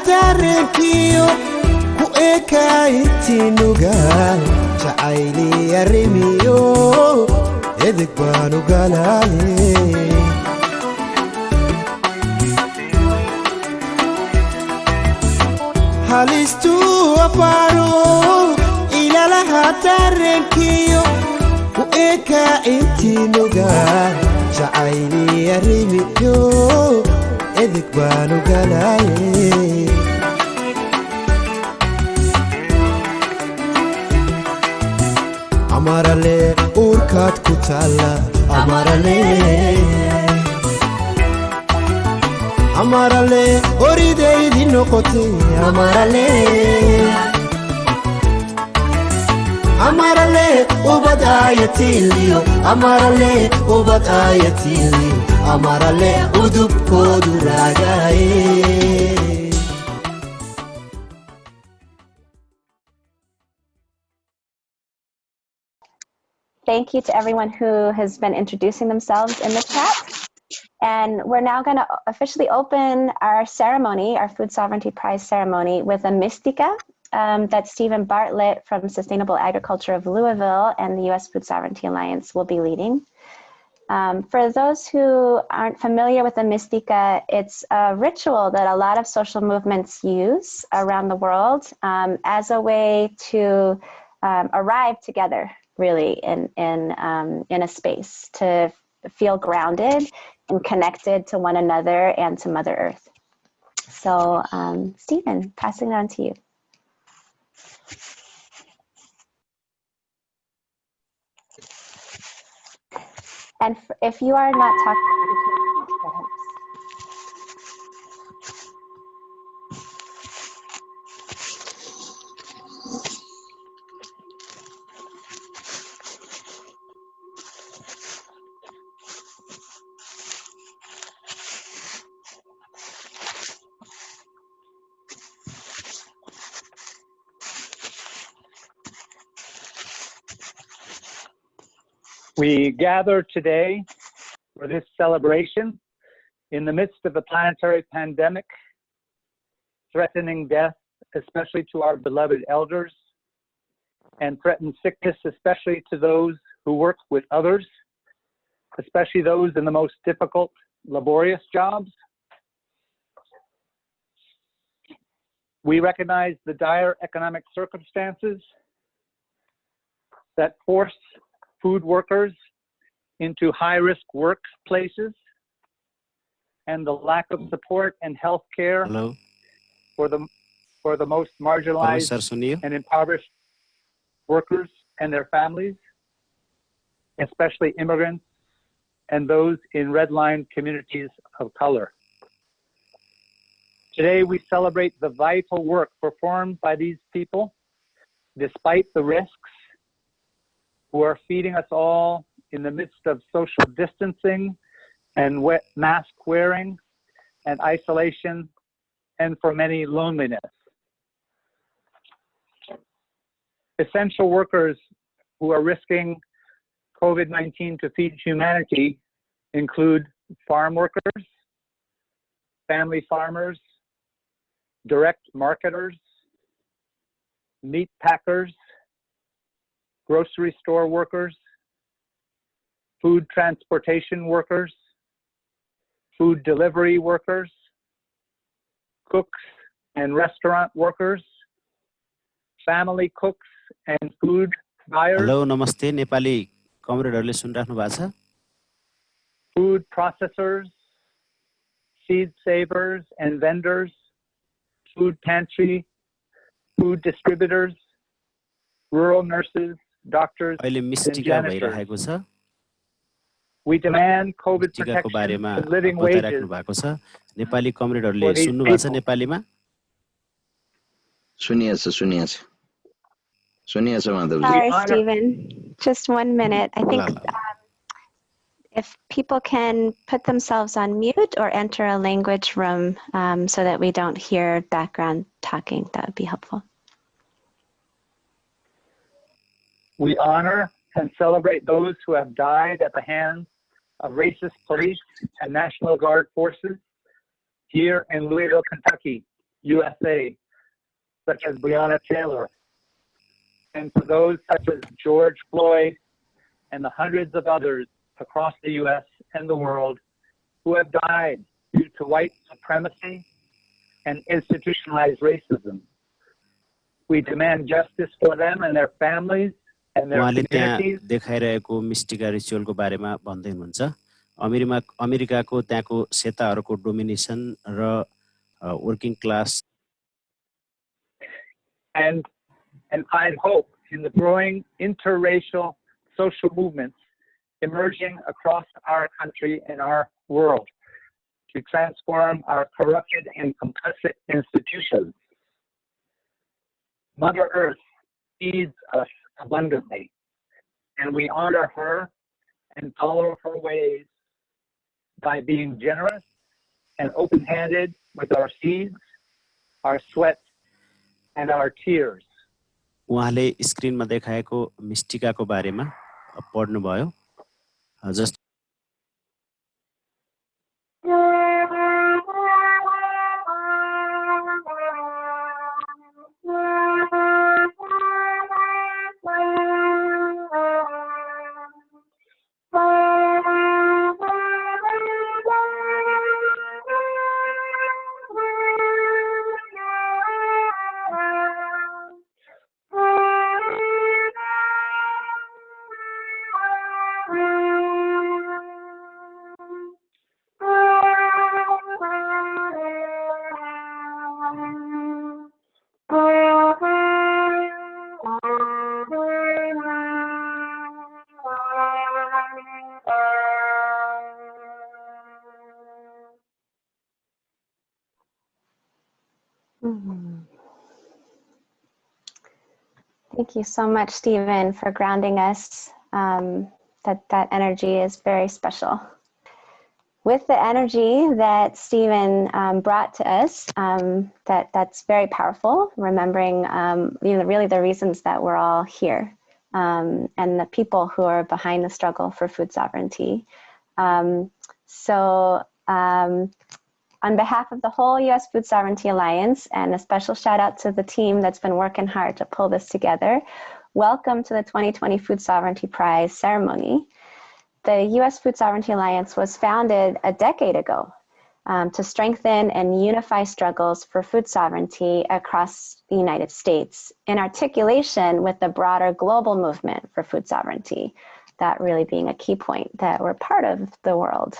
tarekiyo ku ekaytinuga jacayli yarimiyo edig baanu galaaye halistu aparo ilalaha tarekiyo ku ekaytinuga jacayli yarimiyo edig baanu galaaye amarale urkaad ku taala amarale oridaydi noqotay amarale ubad ayatiliyo amarale udubkoodu raagaaye Thank you to everyone who has been introducing themselves in the chat. And we're now going to officially open our ceremony, our Food Sovereignty Prize ceremony, with a Mystica that Stephen Bartlett from Sustainable Agriculture of Louisville and the U.S. Food Sovereignty Alliance will be leading. For those who aren't familiar with the Mystica, it's a ritual that a lot of social movements use around the world as a way to arrive together, really, in a space, to feel grounded and connected to one another and to Mother Earth. So, Stephen, passing it on to you. And if you are not talking, that helps. We gather today for this celebration in the midst of a planetary pandemic, threatening death, especially to our beloved elders, and threatened sickness, especially to those who work with others, especially those in the most difficult, laborious jobs. We recognize the dire economic circumstances that force food workers into high-risk workplaces and the lack of support and health care for the most marginalized and impoverished workers and their families, especially immigrants and those in red-line communities of color. Today, we celebrate the vital work performed by these people, despite the risks, who are feeding us all in the midst of social distancing and mask wearing and isolation, and for many, loneliness. Essential workers who are risking COVID-19 to feed humanity include farm workers, family farmers, direct marketers, meat packers, grocery store workers, food transportation workers, food delivery workers, cooks and restaurant workers, family cooks and food buyers. Hello, namaste, Nepali comradeहरूले सुनिराख्नु भएको छ? Food processors, seed savers and vendors, food pantry, food distributors, rural nurses, doctors, and janitors. We demand COVID protection and living wages. Nepali कमरेडहरूले सुन्नु भएको छ नेपालीमा? Sorry, Stephen. Just 1 minute. I think if people can put themselves on mute or enter a language room so that we don't hear background talking, that would be helpful. We honor and celebrate those who have died at the hands of racist police and National Guard forces here in Louisville, Kentucky, USA, such as Breonna Taylor, and for those such as George Floyd and the hundreds of others across the US and the world who have died due to white supremacy and institutionalized racism. We demand justice for them and their families and their उहाँले त्यहाँ communities. देखाइरहेको Mystica रिचुअलको बारेमा भन्दै हुनुहुन्छ अमेरिकाको त्यहाँको सेताहरूको domination र working class And I hope in the growing interracial social movements emerging across our country and our world to transform our corrupted and complicit institutions. Mother Earth feeds us abundantly, and we honor her and follow her ways by being generous and open-handed with our seeds, our sweat, and our tears. उहाँले स्क्रिनमा देखाएको मिस्टिकाको बारेमा पढ्नुभयो जस्तो Thank you so much, Stephen, for grounding us. That energy is very special. With the energy that Stephen brought to us, that's very powerful, remembering really the reasons that we're all here and the people who are behind the struggle for food sovereignty. On behalf of the whole U.S. Food Sovereignty Alliance, and a special shout out to the team that's been working hard to pull this together, welcome to the 2020 Food Sovereignty Prize ceremony. The U.S. Food Sovereignty Alliance was founded a decade ago to strengthen and unify struggles for food sovereignty across the United States in articulation with the broader global movement for food sovereignty, that really being a key point that we're part of the world.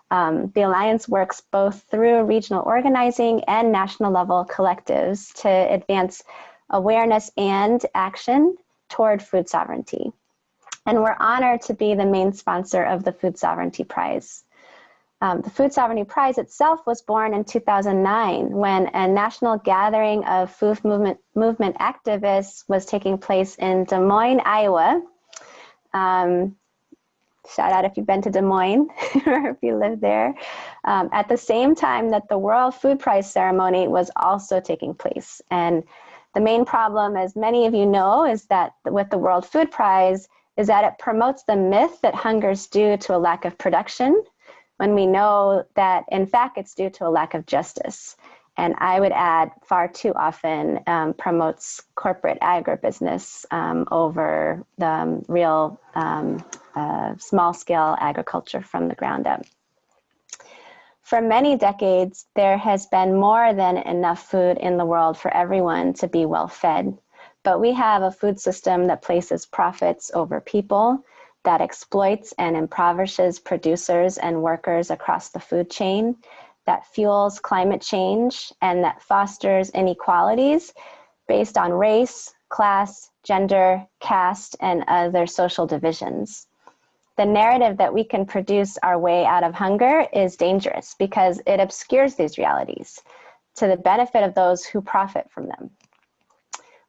The Alliance works both through regional organizing and national level collectives to advance awareness and action toward food sovereignty. And we're honored to be the main sponsor of the Food Sovereignty Prize. The Food Sovereignty Prize itself was born in 2009 when a national gathering of food movement activists was taking place in Des Moines, Iowa. Shout out if you've been to Des Moines or if you live there. At the same time that the World Food Prize ceremony was also taking place. And the main problem, as many of you know, is that with the World Food Prize is that it promotes the myth that hunger is due to a lack of production, when we know that in fact it's due to a lack of justice. And I would add far too often promotes corporate agribusiness over the real small-scale agriculture from the ground up. For many decades, there has been more than enough food in the world for everyone to be well fed. But we have a food system that places profits over people, that exploits and impoverishes producers and workers across the food chain, that fuels climate change, and that fosters inequalities based on race, class, gender, caste, and other social divisions. The narrative that we can produce our way out of hunger is dangerous because it obscures these realities to the benefit of those who profit from them.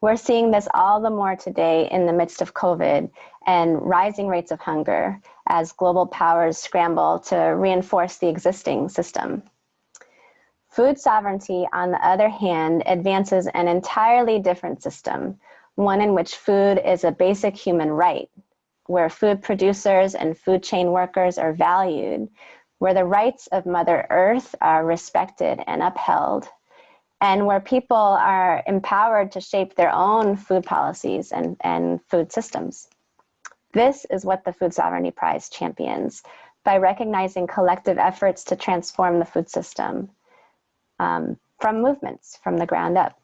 We're seeing this all the more today in the midst of COVID and rising rates of hunger as global powers scramble to reinforce the existing system. Food sovereignty, on the other hand, advances an entirely different system, one in which food is a basic human right, where food producers and food chain workers are valued, where the rights of Mother Earth are respected and upheld, and where people are empowered to shape their own food policies and food systems. This is what the Food Sovereignty Prize champions by recognizing collective efforts to transform the food system from movements from the ground up.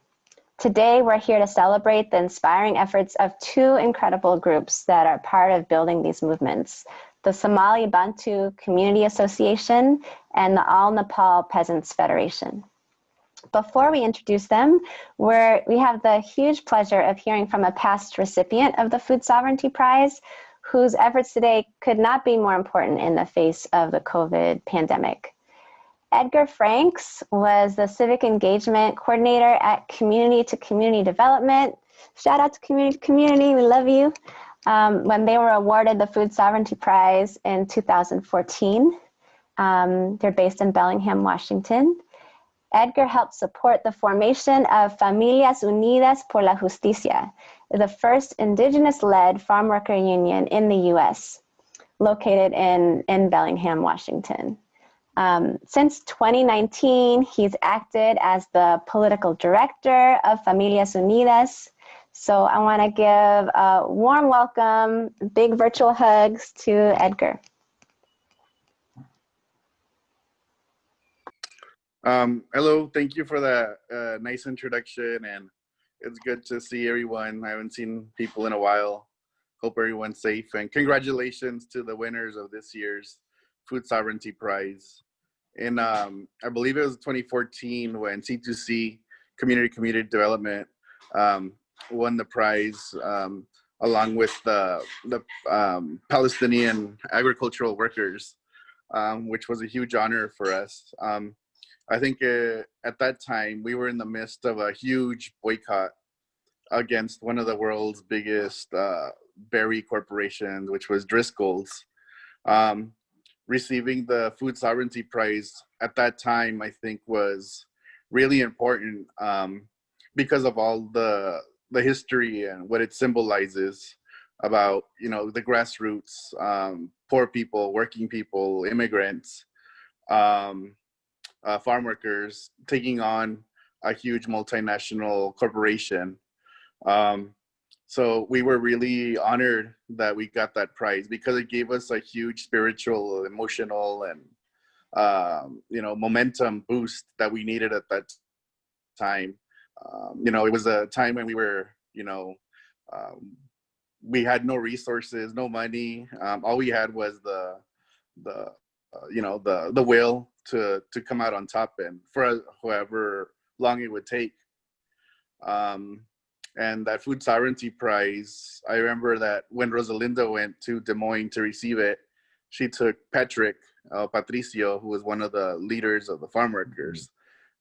Today, we're here to celebrate the inspiring efforts of two incredible groups that are part of building these movements, the Somali Bantu Community Association and the All Nepal Peasants Federation. Before we introduce them, we have the huge pleasure of hearing from a past recipient of the Food Sovereignty Prize, whose efforts today could not be more important in the face of the COVID pandemic. Edgar Franks was the civic engagement coordinator at Community to Community Development. Shout out to Community to Community, we love you. When they were awarded the Food Sovereignty Prize in 2014. They're based in Bellingham, Washington. Edgar helped support the formation of Familias Unidas por la Justicia, the first indigenous-led farm worker union in the US, located in Bellingham, Washington. Since 2019, he's acted as the political director of Familias Unidas. So I want to give a warm welcome, big virtual hugs to Edgar. Hello, thank you for that nice introduction, and it's good to see everyone. I haven't seen people in a while. Hope everyone's safe, and congratulations to the winners of this year's Food Sovereignty Prize. In I believe it was 2014 when C2C Community Development won the prize along with the Palestinian agricultural workers, which was a huge honor for us. I think at that time we were in the midst of a huge boycott against one of the world's biggest berry corporations, which was Driscoll's. Receiving the Food Sovereignty Prize at that time, I think, was really important because of all the history and what it symbolizes about, you know, the grassroots, poor people, working people, immigrants, farm workers taking on a huge multinational corporation. So we were really honored that we got that prize because it gave us a huge spiritual, emotional, and you know, momentum boost that we needed at that time. You know, it was a time when we were, you know, we had no resources, no money. All we had was the you know, the will to come out on top, and for however long it would take. And that Food Sovereignty Prize, I remember that when Rosalinda went to Des Moines to receive it, she took Patrick Patricio, who was one of the leaders of the farm workers.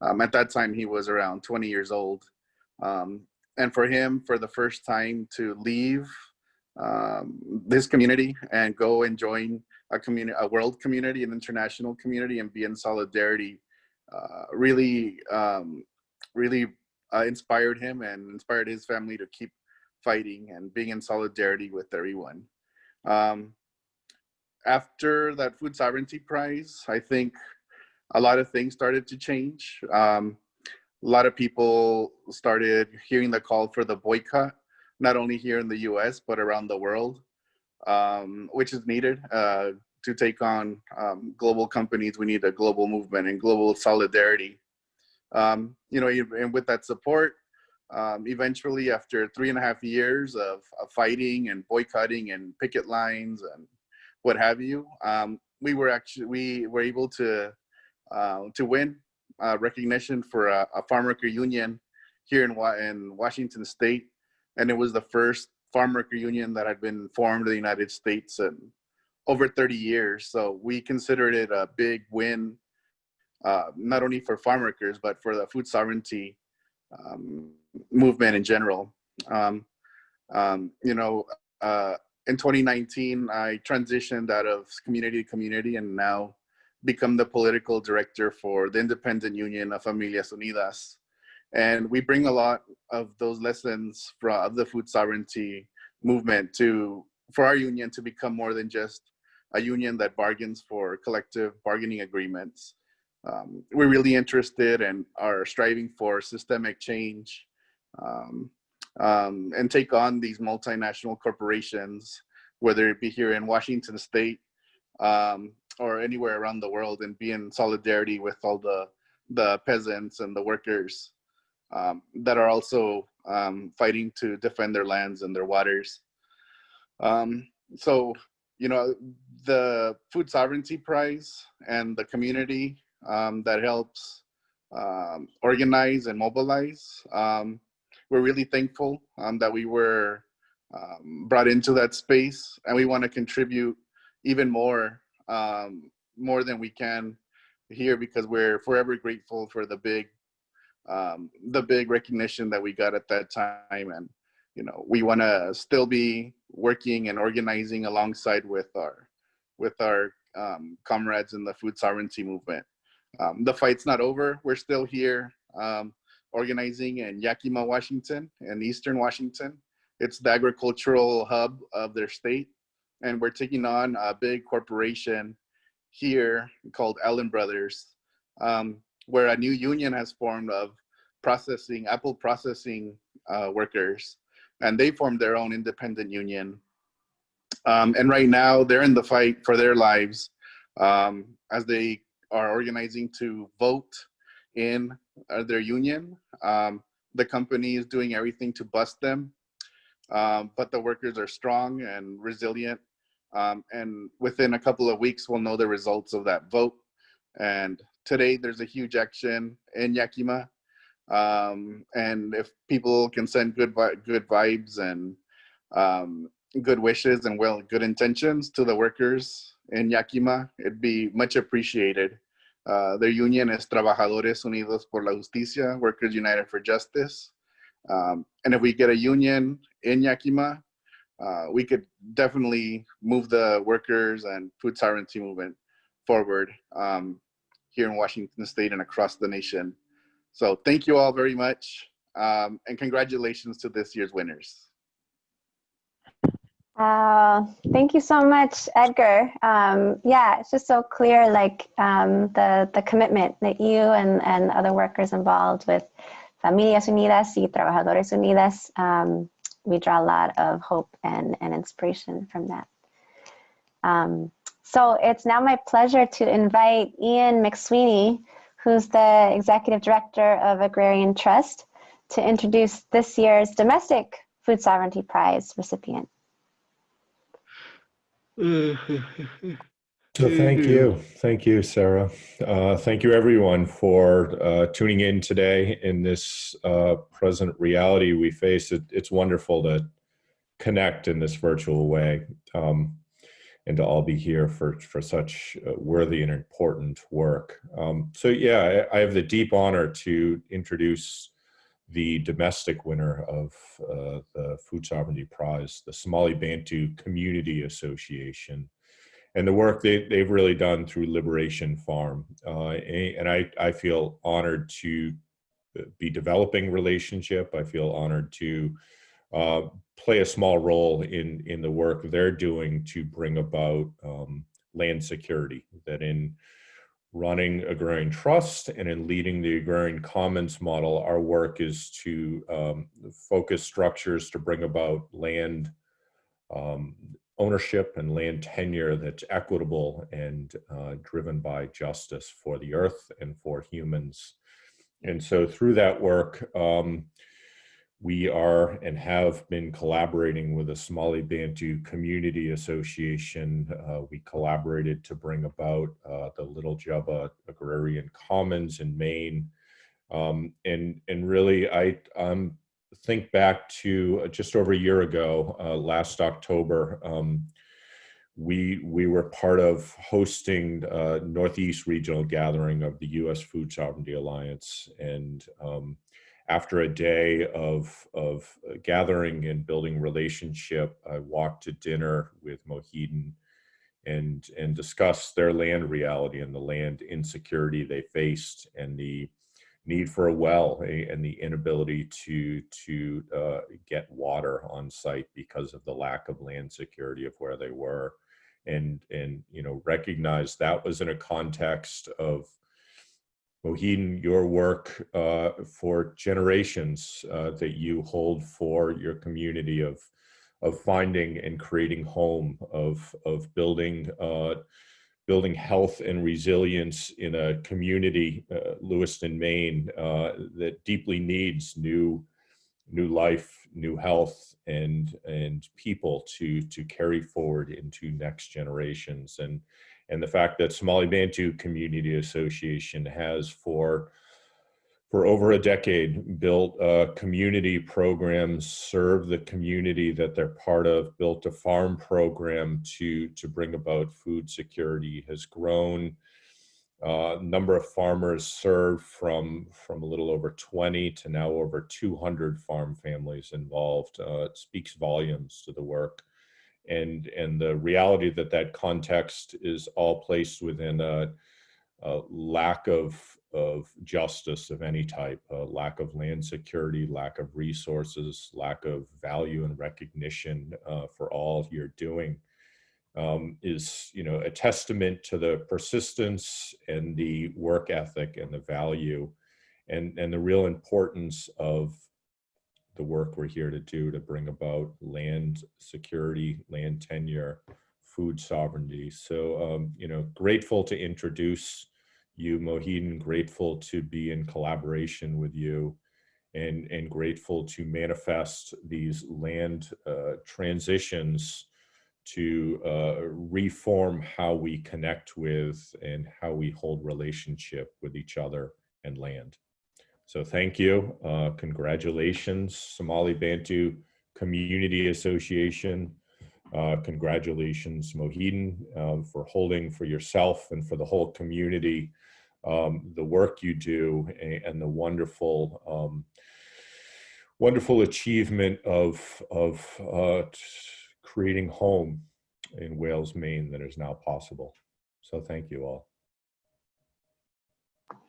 At that time, he was around 20 years old. And for him, for the first time to leave this community and go and join a world community, an international community, and be in solidarity, really inspired him and inspired his family to keep fighting and being in solidarity with everyone. After that Food Sovereignty Prize, I think a lot of things started to change. A lot of people started hearing the call for the boycott, not only here in the US, but around the world, which is needed to take on global companies. We need a global movement and global solidarity. You know, and with that support, eventually after 3.5 years of fighting and boycotting and picket lines and what have you, we were able to win recognition for a farm worker union here in Washington State, and it was the first farm worker union that had been formed in the United States in over 30 years. So we considered it a big win. Not only for farm workers, but for the food sovereignty movement in general. You know, in 2019, I transitioned out of community to community and now become the political director for the independent union of Familias Unidas. And we bring a lot of those lessons from the food sovereignty movement for our union to become more than just a union that bargains for collective bargaining agreements. we're really interested and are striving for systemic change, and take on these multinational corporations, whether it be here in Washington State, or anywhere around the world, and be in solidarity with all the peasants and the workers that are also fighting to defend their lands and their waters. So, you know, the Food Sovereignty Prize and the community that helps organize and mobilize, we're really thankful that we were brought into that space, and we want to contribute even more than we can here, because we're forever grateful for the big recognition that we got at that time. And you know, we want to still be working and organizing alongside with our comrades in the food sovereignty movement. The fight's not over. We're still here organizing in Yakima, Washington, and Eastern Washington. It's the agricultural hub of their state, and we're taking on a big corporation here called Allen Brothers, where a new union has formed of apple processing workers, and they formed their own independent union. And right now they're in the fight for their lives as they are organizing to vote in their union. The company is doing everything to bust them, but the workers are strong and resilient. And within a couple of weeks, we'll know the results of that vote. And today there's a huge action in Yakima. And if people can send good vibes and good wishes and good intentions to the workers in Yakima, it'd be much appreciated. Their union is Trabajadores Unidos por la Justicia, Workers United for Justice. And if we get a union in Yakima, we could definitely move the workers and food sovereignty movement forward here in Washington State and across the nation. So thank you all very much, and congratulations to this year's winners. Thank you so much, Edgar. Yeah, it's just so clear, like the commitment that you and other workers involved with Familias Unidas y Trabajadores Unidas, we draw a lot of hope and inspiration from that. So it's now my pleasure to invite Ian McSweeney, who's the Executive Director of Agrarian Trust, to introduce this year's Domestic Food Sovereignty Prize recipient. So thank you, Sarah. Thank you everyone for tuning in today in this present reality we face. It's wonderful to connect in this virtual way, and to all be here for such worthy and important work. So yeah, I have the deep honor to introduce the domestic winner of the Food Sovereignty Prize, the Somali Bantu Community Association, and the work they've really done through Liberation Farm. And I feel honored to be developing relationship. I feel honored to play a small role in the work they're doing to bring about land security, that in running Agrarian Trust and in leading the Agrarian Commons model, our work is to focus structures to bring about land ownership and land tenure that's equitable and driven by justice for the earth and for humans. And so through that work, we are and have been collaborating with the Somali Bantu Community Association. We collaborated to bring about the Little Jubba Agrarian Commons in Maine. And really, I think back to just over a year ago, last October, we were part of hosting Northeast Regional Gathering of the U.S. Food Sovereignty Alliance. And after a day of gathering and building relationship, I walked to dinner with Mohidan and discussed their land reality and the land insecurity they faced, and the need for a well and the inability to get water on site because of the lack of land security of where they were, and you know, recognize that was in a context of Moheed, your work for generations that you hold for your community of finding and creating home, of building building health and resilience in a community, Lewiston, Maine, that deeply needs new life, new health, and people to carry forward into next generations. And the fact that Somali Bantu Community Association has for over a decade built community programs, serve the community that they're part of, built a farm program to bring about food security, has grown. Number of farmers served from a little over 20 to now over 200 farm families involved. It speaks volumes to the work. And the reality that context is all placed within a lack of justice of any type, lack of land security, lack of resources, lack of value and recognition for all you're doing, is, you know, a testament to the persistence and the work ethic and the value and the real importance of the work we're here to do to bring about land security, land tenure, food sovereignty. So, you know, grateful to introduce you, Moheed, grateful to be in collaboration with you, and grateful to manifest these land transitions to reform how we connect with and how we hold relationship with each other and land. So thank you. Congratulations, Somali Bantu Community Association. Congratulations, Moheed, for holding for yourself and for the whole community the work you do, and the wonderful, wonderful achievement of creating home in Wales, Maine that is now possible. So thank you all.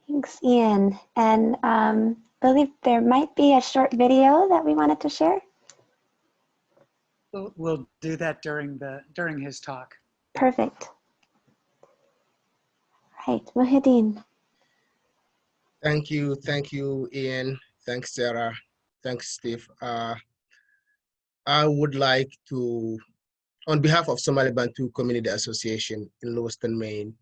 Thanks, Ian. And I believe there might be a short video that we wanted to share. We'll do that during his talk. Perfect. Right, Moheed. Thank you, Ian. Thanks, Sarah. Thanks, Steve. I would like to, on behalf of Somali Bantu Community Association in Lewiston, Maine,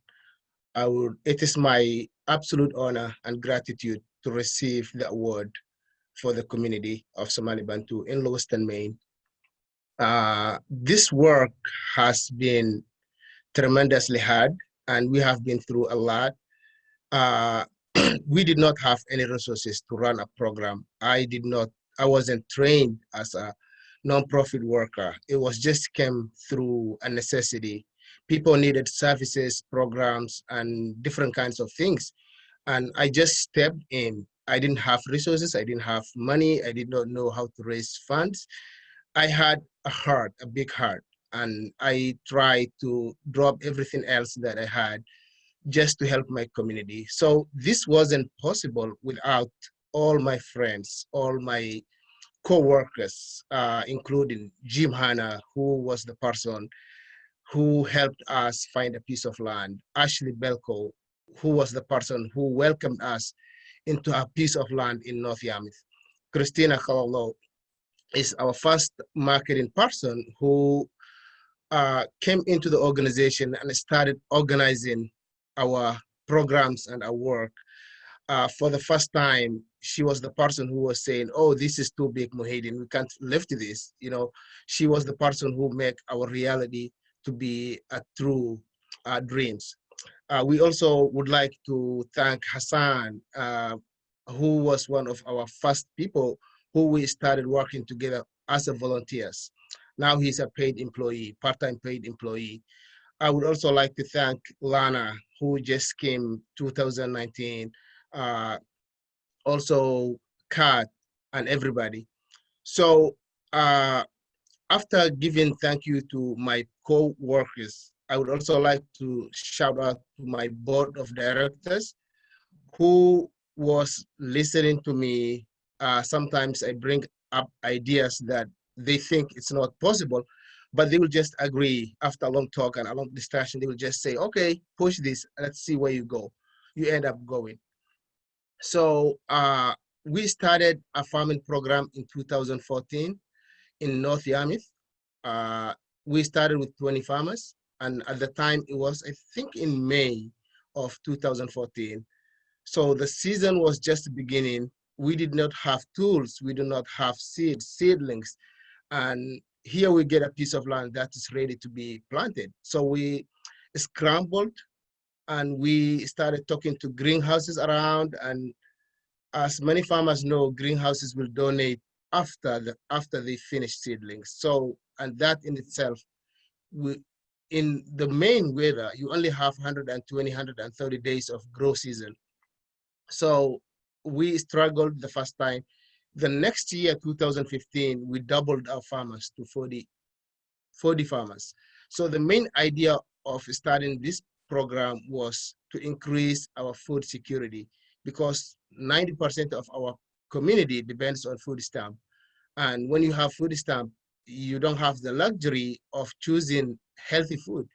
it is my absolute honor and gratitude to receive the award for the community of Somali Bantu in Lewiston, Maine. This work has been tremendously hard, and we have been through a lot. We did not have any resources to run a program. I wasn't trained as a nonprofit worker. It was just came through a necessity. People needed services, programs, and different kinds of things. And I just stepped in. I didn't have resources. I didn't have money. I did not know how to raise funds. I had a heart, a big heart, and I tried to drop everything else that I had just to help my community. So this wasn't possible without all my friends, all my co-workers, including Jim Hanna, who was the person who helped us find a piece of land, Ashley Belko, who was the person who welcomed us into a piece of land in North Yarmouth. Christina Kalalo is our first marketing person who came into the organization and started organizing our programs and our work. For the first time, she was the person who was saying, "Oh, this is too big, Moheed, we can't lift this." You know, she was the person who made our reality to be a true dreams. We also would like to thank Hassan, who was one of our first people who we started working together as a volunteers. Now he's a paid employee, part-time paid employee. I would also like to thank Lana, who just came 2019, also Kat and everybody. So after giving thank you to my co-workers, I would also like to shout out to my board of directors who was listening to me. Sometimes I bring up ideas that they think it's not possible, but they will just agree after a long talk and a long discussion. They will just say, okay, push this, let's see where you go. You end up going. So we started a farming program in 2014 in North Yarmouth. We started with 20 farmers, and at the time it was, I think, in May of 2014. So the season was just beginning. We did not have tools. We do not have seedlings. And here we get a piece of land that is ready to be planted. So we scrambled and we started talking to greenhouses around. And as many farmers know, greenhouses will donate after they finish seedlings. So, and that in itself, in the Maine weather, you only have 120, 130 days of grow season. So we struggled the first time. The next year, 2015, we doubled our farmers to 40 farmers. So the main idea of starting this program was to increase our food security, because 90% of our community depends on food stamp. And when you have food stamp, you don't have the luxury of choosing healthy food.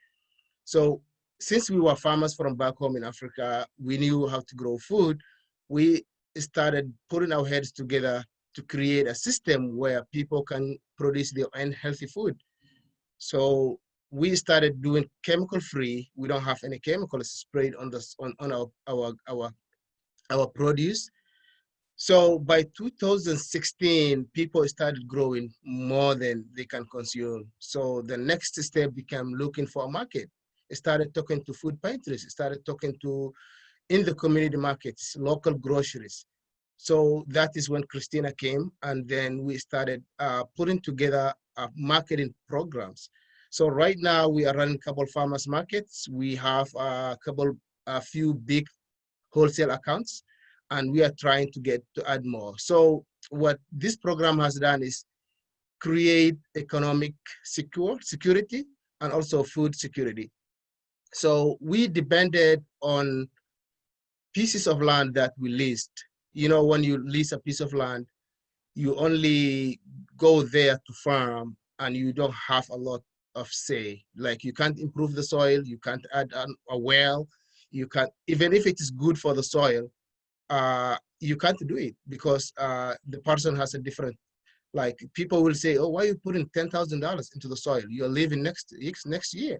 So since we were farmers from back home in Africa, we knew how to grow food. We started putting our heads together to create a system where people can produce their own healthy food. So we started doing chemical-free. We don't have any chemicals sprayed on our produce. So by 2016, people started growing more than they can consume. So the next step became looking for a market. I started talking to food pantries, started talking to, in the community markets, local groceries. So that is when Christina came, and then we started putting together marketing programs. So right now we are running a couple farmers markets. We have a few big wholesale accounts, and we are trying to add more. So what this program has done is create economic security and also food security. So we depended on pieces of land that we leased. You know, when you lease a piece of land, you only go there to farm and you don't have a lot of say. Like, you can't improve the soil, you can't add a well, you can't, even if it is good for the soil, you can't do it because the person has a different, like, people will say, oh, why are you putting $10,000 into the soil? You're leaving next year.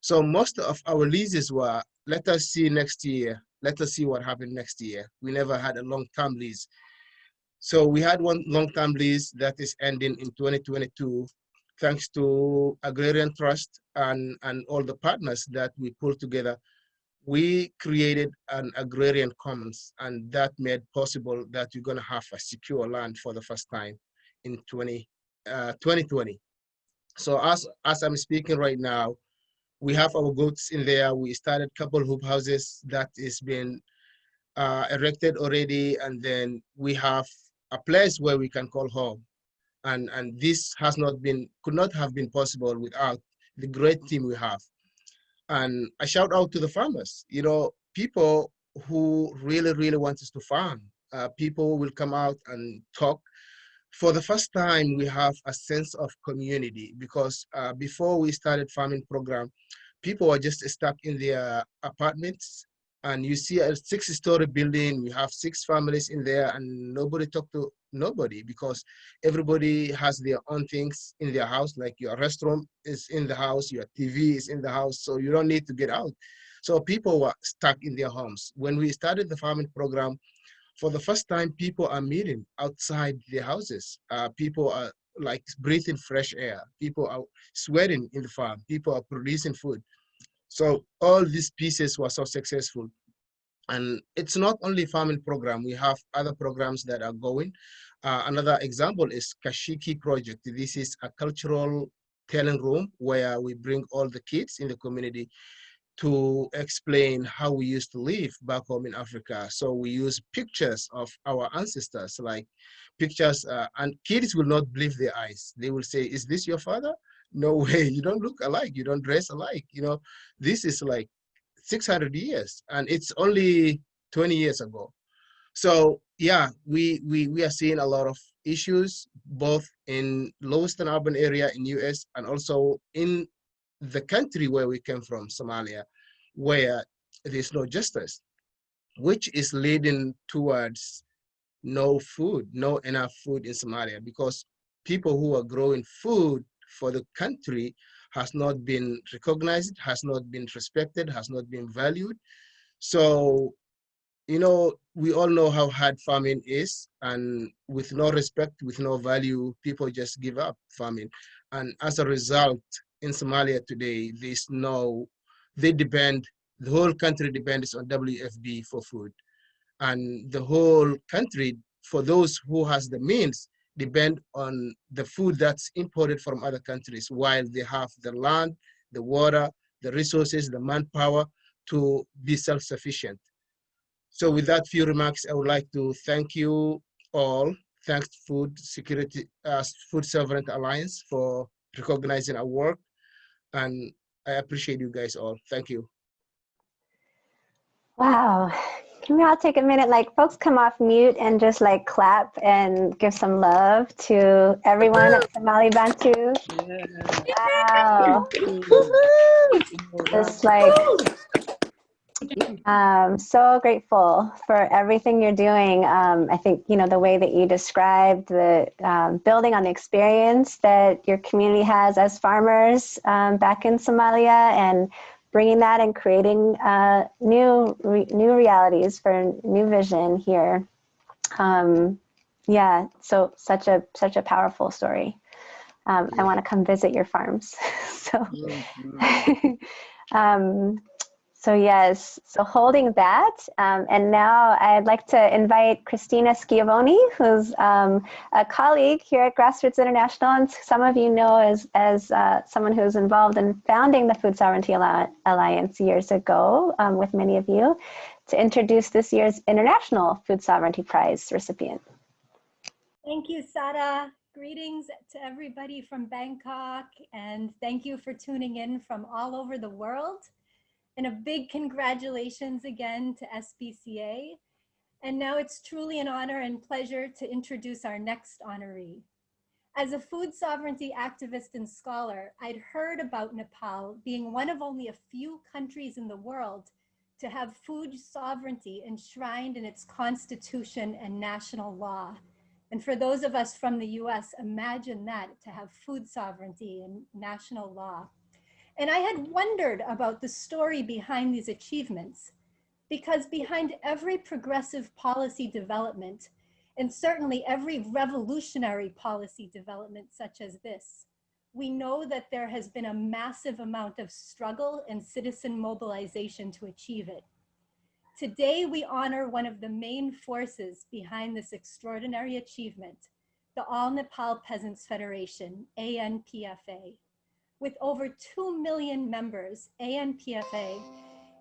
So most of our leases were, let us see next year. Let us see what happened next year. We never had a long-term lease. So we had one long-term lease that is ending in 2022, thanks to Agrarian Trust and all the partners that we pulled together. We created an agrarian commons, and that made possible that you're gonna have a secure land for the first time in 2020. So as I'm speaking right now, we have our goats in there. We started a couple hoop houses that is being erected already, and then we have a place where we can call home. And this could not have been possible without the great team we have. And a shout out to the farmers, you know, people who really, really want us to farm. People will come out and talk. For the first time, we have a sense of community, because before we started farming program, people were just stuck in their apartments, and you see a 6-story building, we have 6 families in there, and nobody talk to nobody, because everybody has their own things in their house, like your restaurant is in the house, your TV is in the house, so you don't need to get out. So people were stuck in their homes. When we started the farming program, for the first time, people are meeting outside their houses. People are like breathing fresh air. People are sweating in the farm. People are producing food. So all these pieces were so successful. And it's not only farming program, we have other programs that are going. Another example is Kashiki project. This is a cultural talent room where we bring all the kids in the community to explain how we used to live back home in Africa. So we use pictures of our ancestors, like pictures, and kids will not believe their eyes. They will say, is this your father? No way, you don't look alike, you don't dress alike. You know, this is like 600 years, and it's only 20 years ago. So yeah, we are seeing a lot of issues, both in lowest and urban area in US, and also in the country where we came from, Somalia, where there's no justice. which is leading towards no food, no enough food in Somalia, because people who are growing food for the country has not been recognized, has not been respected, has not been valued. So, you know, we all know how hard farming is, and with no respect, with no value, people just give up farming. And as a result, in Somalia today, the whole country depends on WFB for food. And the whole country, for those who has the means, depend on the food that's imported from other countries, while they have the land, the water, the resources, the manpower to be self-sufficient. So with that few remarks, I would like to thank you all. Thanks Food Security, Food Sovereignty Alliance for recognizing our work. And I appreciate you guys all. Thank you. Wow. Can we all take a minute, like folks come off mute and just like clap and give some love to everyone at Somali Bantu. Wow. Just like, so grateful for everything you're doing. I think, you know, the way that you described the building on the experience that your community has as farmers back in Somalia, and bringing that and creating new realities for new vision here. Yeah, so such a powerful story. I want to come visit your farms. So, so yes, so holding that, and now I'd like to invite Christina Schiavone, who's a colleague here at Grassroots International, and some of you know as someone who's involved in founding the Food Sovereignty Alliance years ago with many of you, to introduce this year's International Food Sovereignty Prize recipient. Thank you, Sara. Greetings to everybody from Bangkok, and thank you for tuning in from all over the world. And a big congratulations again to SPCA. And now it's truly an honor and pleasure to introduce our next honoree. As a food sovereignty activist and scholar, I'd heard about Nepal being one of only a few countries in the world to have food sovereignty enshrined in its constitution and national law. And for those of us from the US, imagine that, to have food sovereignty and national law. And I had wondered about the story behind these achievements, because behind every progressive policy development, and certainly every revolutionary policy development such as this, we know that there has been a massive amount of struggle and citizen mobilization to achieve it. Today, we honor one of the main forces behind this extraordinary achievement, the All Nepal Peasants Federation, ANPFA. With over 2 million members, ANPFA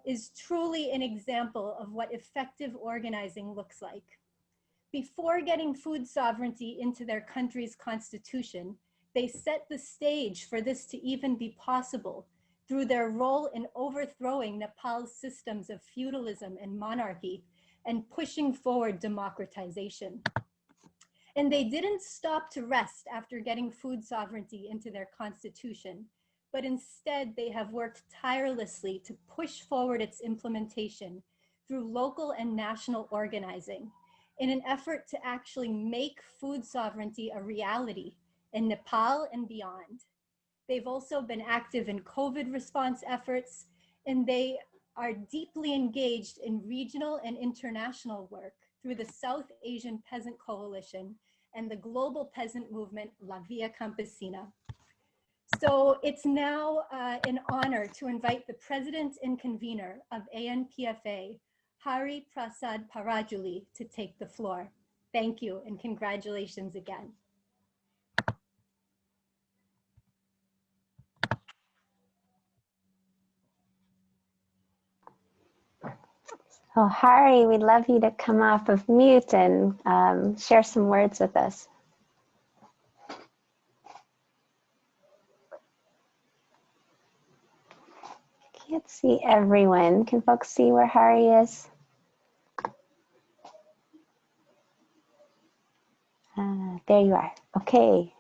is truly an example of what effective organizing looks like. Before getting food sovereignty into their country's constitution, they set the stage for this to even be possible through their role in overthrowing Nepal's systems of feudalism and monarchy and pushing forward democratization. And they didn't stop to rest after getting food sovereignty into their constitution, but instead they have worked tirelessly to push forward its implementation through local and national organizing in an effort to actually make food sovereignty a reality in Nepal and beyond. They've also been active in COVID response efforts, and they are deeply engaged in regional and international work through the South Asian Peasant Coalition and the global peasant movement, La Via Campesina. So it's now an honor to invite the president and convener of ANPFA, Hari Prasad Parajuli, to take the floor. Thank you and congratulations again. Oh, Hari, we'd love you to come off of mute and share some words with us. Can't see everyone. Can folks see where Hari is? There you are. Okay.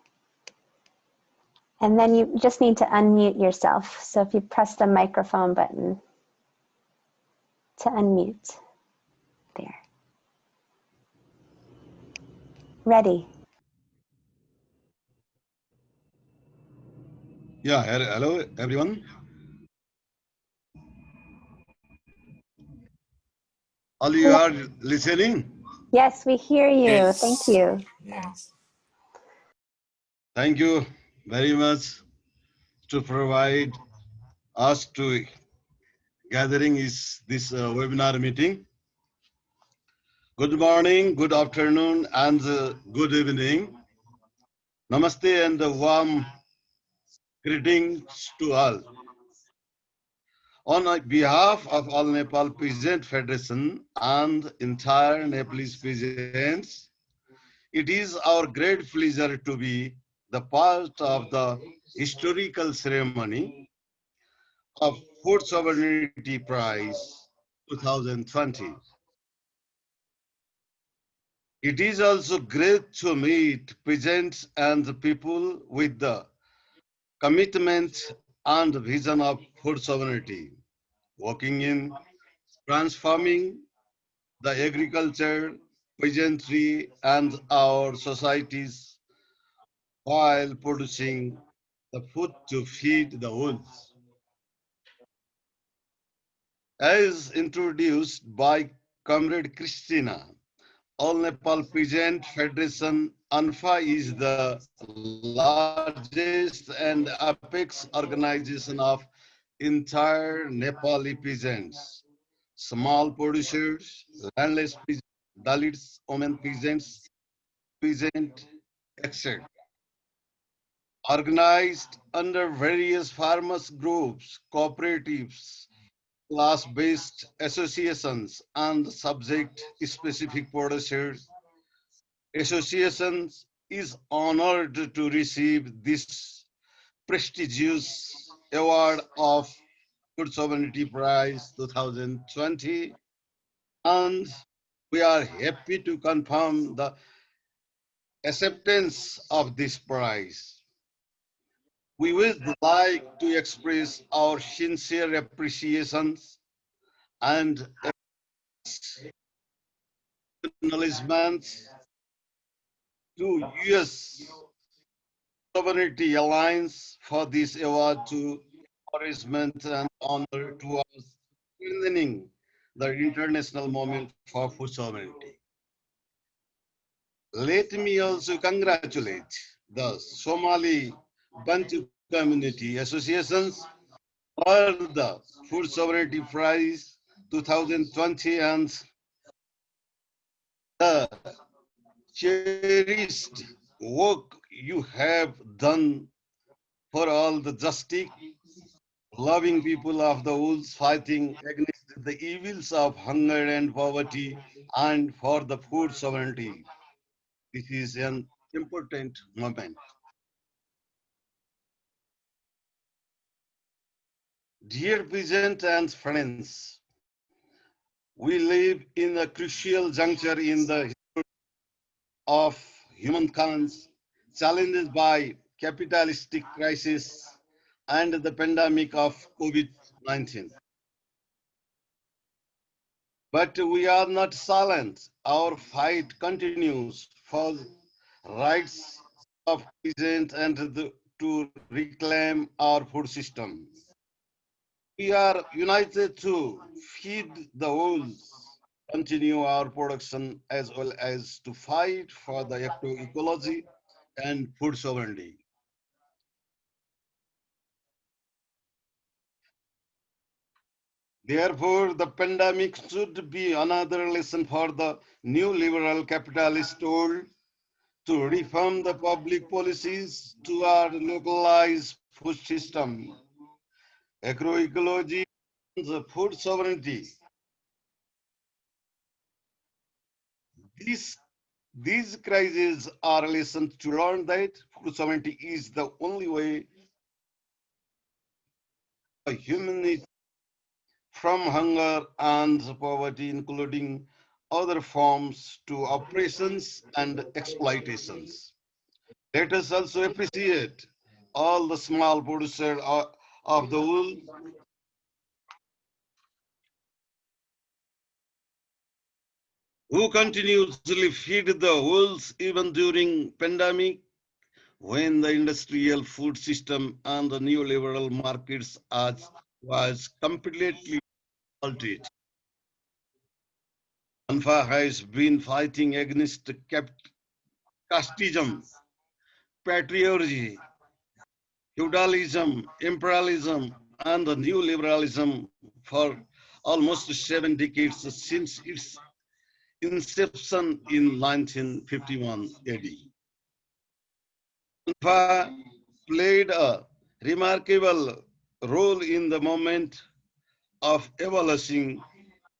And then you just need to unmute yourself. So if you press the microphone button to unmute. Ready. Yeah, hello everyone. All you are listening? Yes, we hear you. Yes. Thank you. Yes. Thank you very much to provide us to gathering is this webinar meeting. Good morning, good afternoon, and good evening. Namaste and a warm greetings to all. On behalf of All Nepal Peasants Federation and entire Nepalese peasants, it is our great pleasure to be the part of the historical ceremony of Food Sovereignty Prize 2020. It is also great to meet peasants and the people with the commitment and vision of food sovereignty, working in transforming the agriculture, peasantry, and our societies while producing the food to feed the wolves. As introduced by Comrade Christina, All Nepal Peasant Federation ANFA is the largest and apex organization of entire Nepali peasants, small producers, landless peasants, Dalits, women peasants, peasant, etc. Organized under various farmers groups, cooperatives, class-based associations, and subject-specific producers. Associations is honored to receive this prestigious award of Food Sovereignty Prize 2020, and we are happy to confirm the acceptance of this prize. We would like to express our sincere appreciations and acknowledgements to U.S. Sovereignty Alliance for this award to encouragement and honor towards strengthening the international movement for food sovereignty. Let me also congratulate the Somali Bantu Community Associations for the Food Sovereignty Prize 2020 and the cherished work you have done for all the justice loving people of the woods fighting against the evils of hunger and poverty and for the food sovereignty. This is an important moment. Dear peasant and friends, we live in a crucial juncture in the history of humankind, challenged by capitalistic crisis and the pandemic of COVID-19. But we are not silent. Our fight continues for rights of peasants and to reclaim our food system. We are united to feed the wolves, continue our production as well as to fight for the ecology and food sovereignty. Therefore, the pandemic should be another lesson for the new liberal capitalist tool to reform the public policies to our localized food system, agroecology, and the food sovereignty. These crises are lessons to learn that food sovereignty is the only way for humanity from hunger and poverty, including other forms to oppressions and exploitations. Let us also appreciate all the small producers of the wool who continuously feed the wolves even during pandemic, when the industrial food system and the neoliberal markets was completely altered. ANFA has been fighting against casteism, patriarchy, feudalism, imperialism, and the neoliberalism for almost 7 decades since its inception in 1951 AD. ANFA played a remarkable role in the movement of abolishing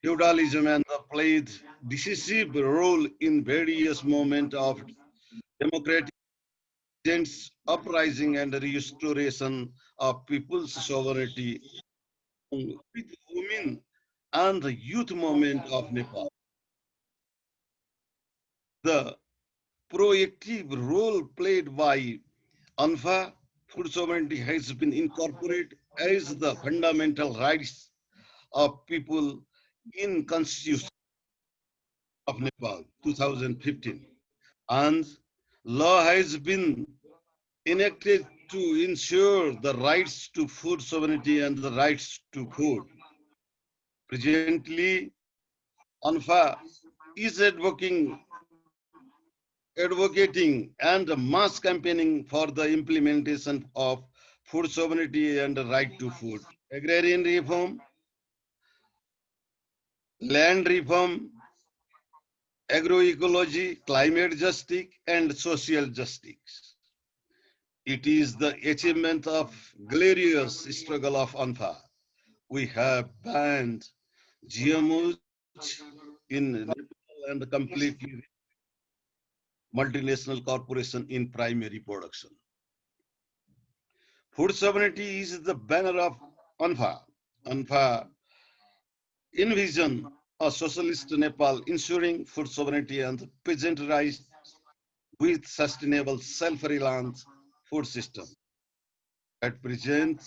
feudalism and played decisive role in various moments of democratic uprising and restoration of people's sovereignty with women and the youth movement of Nepal. The proactive role played by ANFA, food sovereignty, has been incorporated as the fundamental rights of people in Constitution of Nepal 2015, and law has been enacted to ensure the rights to food sovereignty and the rights to food. Presently, ANFA is advocating and mass campaigning for the implementation of food sovereignty and the right to food, agrarian reform, land reform, agroecology, climate justice, and social justice. It is the achievement of glorious struggle of ANFA. We have banned GMOs in Nepal and completely multinational corporation in primary production. Food sovereignty is the banner of ANFA. ANFA envision a socialist Nepal ensuring food sovereignty and peasant rights with sustainable self-reliant food system. At present,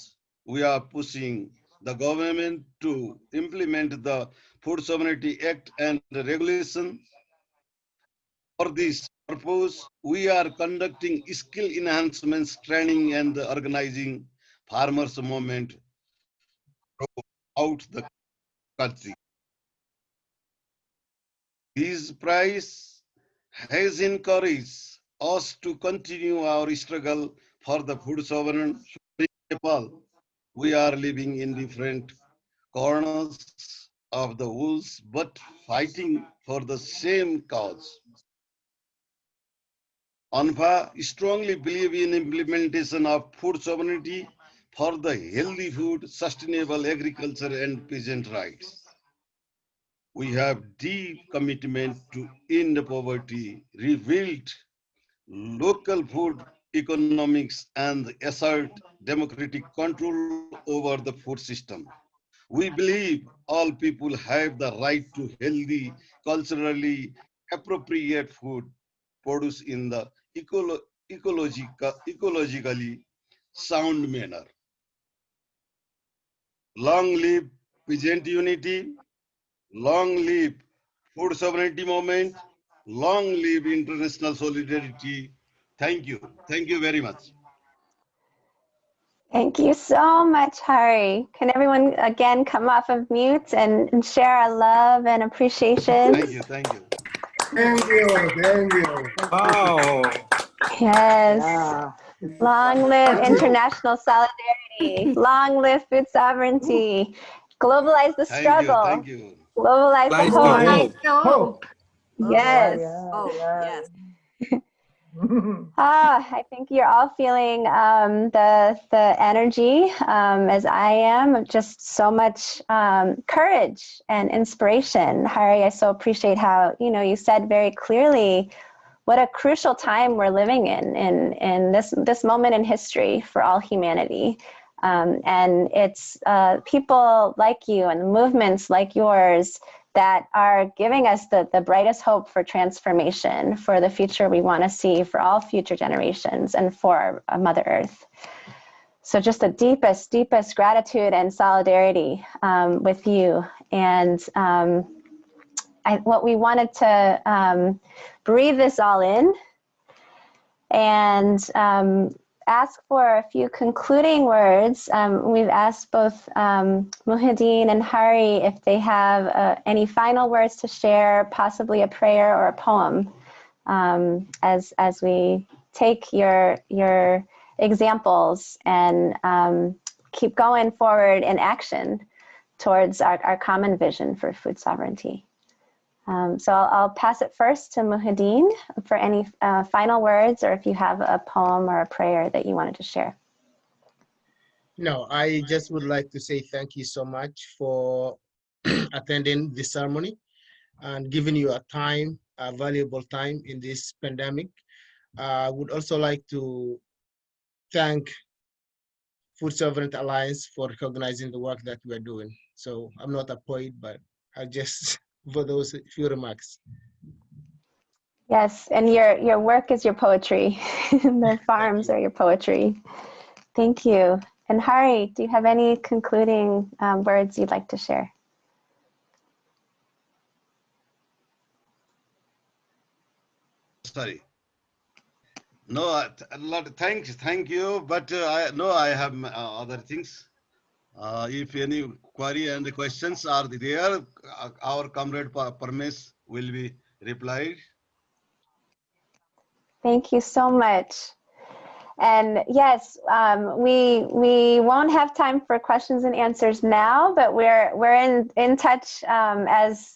we are pushing the government to implement the Food Sovereignty Act and the regulation. For this purpose, we are conducting skill enhancements training and organizing farmers movement throughout the country. This prize has encouraged us to continue our struggle for the food sovereignty in Nepal. We are living in different corners of the world, but fighting for the same cause. ANFA strongly believe in implementation of food sovereignty for the healthy food, sustainable agriculture, and peasant rights. We have deep commitment to end poverty, rebuild local food economics, and assert democratic control over the food system. We believe all people have the right to healthy, culturally appropriate food produced in the ecologically sound manner. Long live peasant unity, long live food sovereignty movement, long live international solidarity. Thank you. Thank you very much. Thank you so much, Hari. Can everyone again come off of mute and share our love and appreciation? Thank you. Thank you. Thank you. Thank you. Wow. Yes. Yeah. Long live international solidarity. Long live food sovereignty. Globalize the struggle. Thank you. Globalize the Globalize hope. the hope. Yes. Yes. I think you're all feeling the energy, as I am, of just so much courage and inspiration. Hari, I so appreciate how you said very clearly what a crucial time we're living in this moment in history for all humanity. And it's people like you and movements like yours that are giving us the brightest hope for transformation, for the future we want to see for all future generations and for Mother Earth. So just the deepest, deepest gratitude and solidarity with you. And what we wanted to breathe this all in and ask for a few concluding words. We've asked both Muhyiddin and Hari if they have any final words to share, possibly a prayer or a poem, as we take your examples and keep going forward in action towards our common vision for food sovereignty. So I'll pass it first to Muhyiddin for any final words, or if you have a poem or a prayer that you wanted to share. No, I just would like to say thank you so much for attending this ceremony and giving you a valuable time in this pandemic. I would also like to thank Food Sovereignty Alliance for recognizing the work that we're doing. So I'm not a poet, but I just for those few remarks. Yes, and your work is your poetry. The farms are your poetry. Thank you. And Hari, do you have any concluding words you'd like to share? Sorry. No, a lot of thanks, thank you. But I have other things. If any query and questions are there, our comrade Parmesh will be replied. Thank you so much. And yes, we won't have time for questions and answers now, but we're in touch as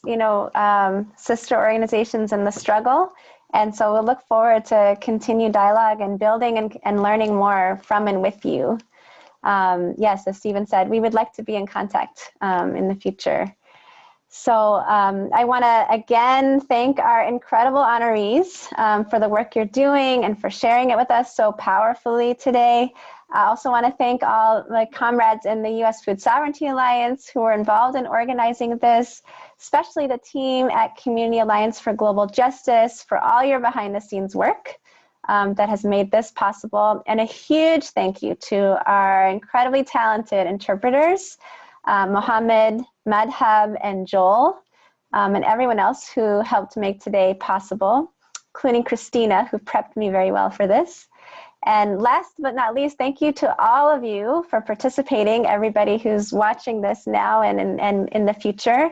sister organizations in the struggle. And so we'll look forward to continue dialogue and building and learning more from and with you. Yes, as Stephen said, we would like to be in contact in the future. So I want to again thank our incredible honorees for the work you're doing and for sharing it with us so powerfully today. I also want to thank all the comrades in the U.S. Food Sovereignty Alliance who were involved in organizing this, especially the team at Community Alliance for Global Justice for all your behind-the-scenes work that has made this possible. And a huge thank you to our incredibly talented interpreters, Mohammed, Madhab, and Joel, and everyone else who helped make today possible, including Christina, who prepped me very well for this. And last but not least, thank you to all of you for participating, everybody who's watching this now and in the future.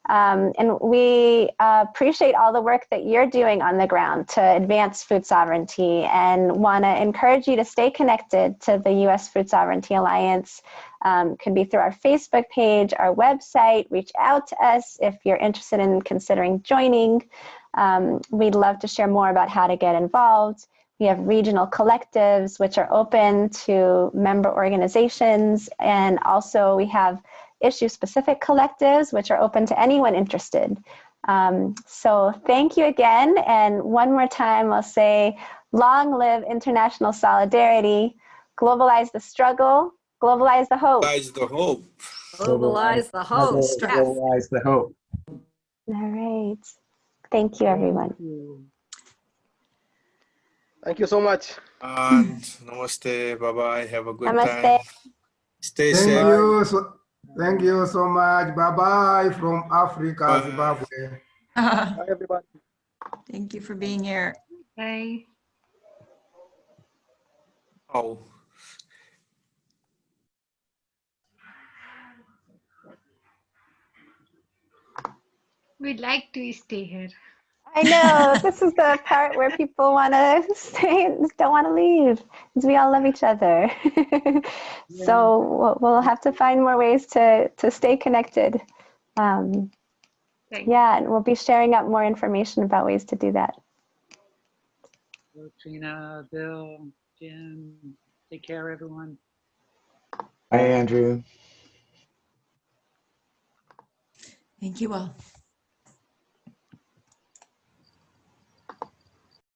And we appreciate all the work that you're doing on the ground to advance food sovereignty, and want to encourage you to stay connected to the U.S. Food Sovereignty Alliance. Could be through our Facebook page, our website. Reach out to us if you're interested in considering joining. We'd love to share more about how to get involved. We have regional collectives, which are open to member organizations. And also we have issue-specific collectives, which are open to anyone interested. So thank you again. And one more time, I'll say, long live international solidarity, globalize the struggle, globalize the hope. Globalize the hope. Globalize the hope. Stress. Globalize the hope. All right. Thank you, everyone. Thank you so much. And namaste. Bye-bye. Have a good Namaste. time. Stay safe. Thank you so much. Bye-bye from Africa, Bye. Zimbabwe. Bye, everybody. Thank you for being here. Bye. Oh. We'd like to stay here. I know, this is the part where people want to stay, don't want to leave, because we all love each other. So we'll have to find more ways to stay connected. Yeah, and we'll be sharing out more information about ways to do that. Trina, Bill, Jim, take care, everyone. Bye, Andrew. Thank you all.